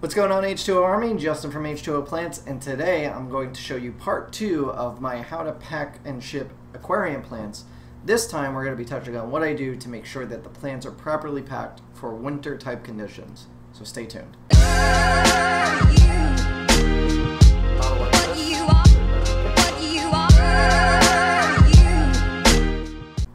What's going on, H2O Army? Justin from H2O Plants, and today I'm going to show you part 2 of my how to pack and ship aquarium plants. This time we're going to be touching on what I do to make sure that the plants are properly packed for winter type conditions. So stay tuned.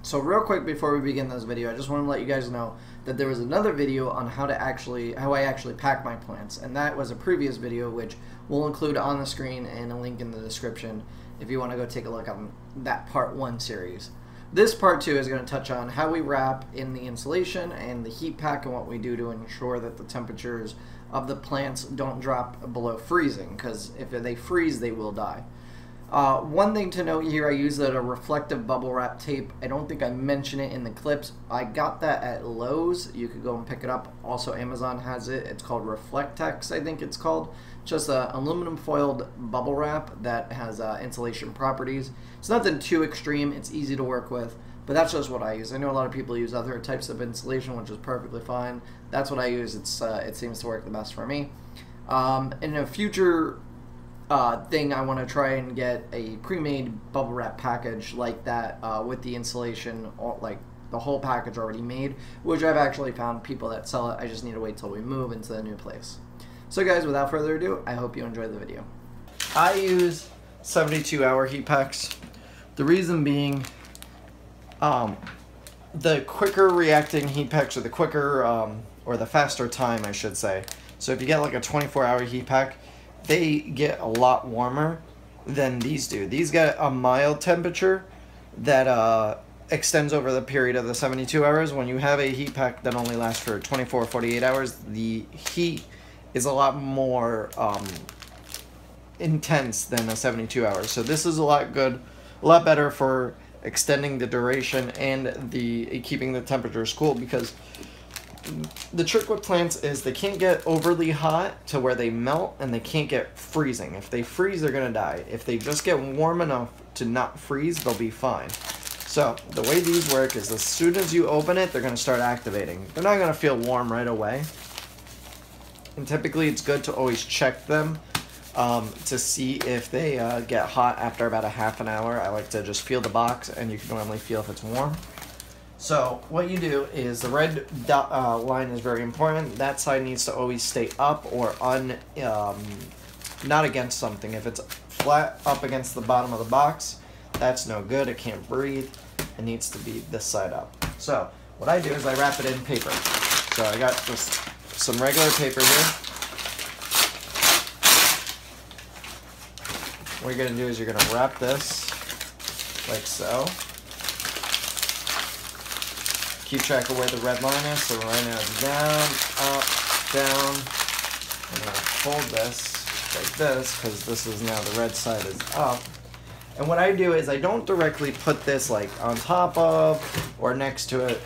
So real quick before we begin this video, I just want to let you guys know that there was another video on how I actually pack my plants, and that was a previous video which we'll include on the screen and a link in the description if you want to go take a look on that part 1 series. This part 2 is going to touch on how we wrap in the insulation and the heat pack and what we do to ensure that the temperatures of the plants don't drop below freezing, because if they freeze they will die. One thing to note here, I use a reflective bubble wrap tape. I don't think I mentioned it in the clips. I got that at Lowe's. You could go and pick it up. Also, Amazon has it. It's called Reflectex, I think it's called. Just an aluminum foiled bubble wrap that has insulation properties. It's nothing too extreme. It's easy to work with, but that's just what I use. I know a lot of people use other types of insulation, which is perfectly fine. That's what I use. It seems to work the best for me. In a future thing, I want to try and get a pre-made bubble wrap package like that with the insulation, like the whole package already made, which I've actually found people that sell it. I just need to wait till we move into the new place. So guys, without further ado, I hope you enjoyed the video. I use 72-hour heat packs. The reason being, the quicker reacting heat packs, or the quicker, or the faster time, I should say. So if you get like a 24-hour heat pack, they get a lot warmer than these do. These get a mild temperature that extends over the period of the 72 hours. When you have a heat pack that only lasts for 24 or 48 hours, the heat is a lot more intense than a 72 hours. So this is a lot better for extending the duration and keeping the temperatures cool, because the trick with plants is they can't get overly hot to where they melt, and they can't get freezing. If they freeze, they're gonna die. If they just get warm enough to not freeze, they'll be fine. So the way these work is, as soon as you open it, they're gonna start activating. They're not gonna feel warm right away, and typically it's good to always check them to see if they get hot after about a half an hour. I like to just feel the box, and you can normally feel if it's warm. So what you do is, the red dot, line is very important. That side needs to always stay up or not against something. If it's flat up against the bottom of the box, that's no good. It can't breathe. It needs to be this side up. So what I do is I wrap it in paper. So I got just some regular paper here. What you're going to do is you're going to wrap this like so. Keep track of where the red line is. So right now it's down, up, down. I'm going to fold this like this, because this is now the red side is up. And what I do is I don't directly put this like on top of or next to it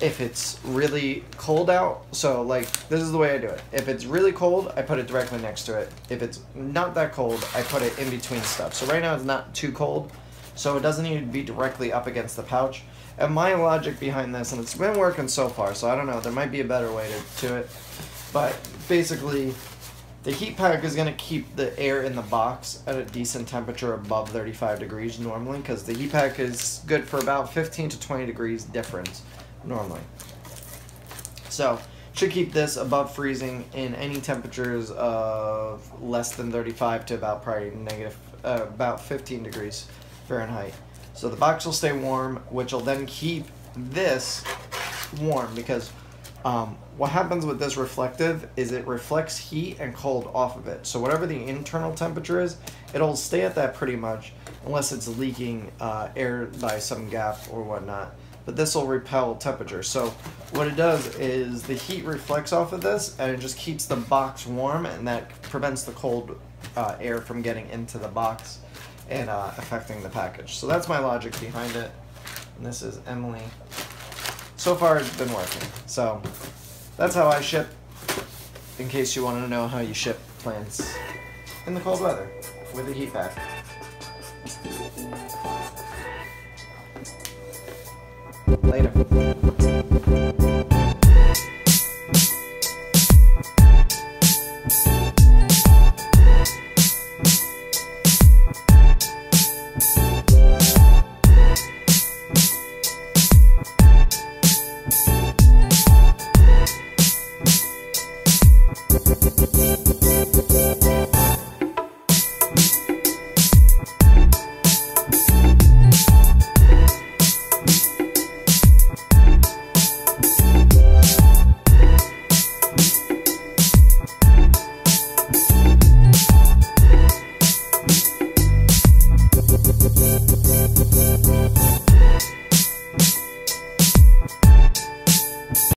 if it's really cold out. So like, this is the way I do it. If it's really cold, I put it directly next to it. If it's not that cold, I put it in between stuff. So right now it's not too cold, so it doesn't need to be directly up against the pouch. And my logic behind this, and it's been working so far, so I don't know, there might be a better way to it, but basically the heat pack is going to keep the air in the box at a decent temperature above 35 degrees normally, because the heat pack is good for about 15 to 20 degrees difference normally. So should keep this above freezing in any temperatures of less than 35 to about probably about 15 degrees Fahrenheit. So the box will stay warm, which will then keep this warm, because what happens with this reflective is it reflects heat and cold off of it. So whatever the internal temperature is, it'll stay at that pretty much, unless it's leaking air by some gap or whatnot. But this will repel temperature. So what it does is the heat reflects off of this, and it just keeps the box warm, and that prevents the cold air from getting into the box and affecting the package. So that's my logic behind it. And this is Emily. So far it's been working. So that's how I ship, in case you want to know how you ship plants in the cold weather with a heat pack. Later. bye.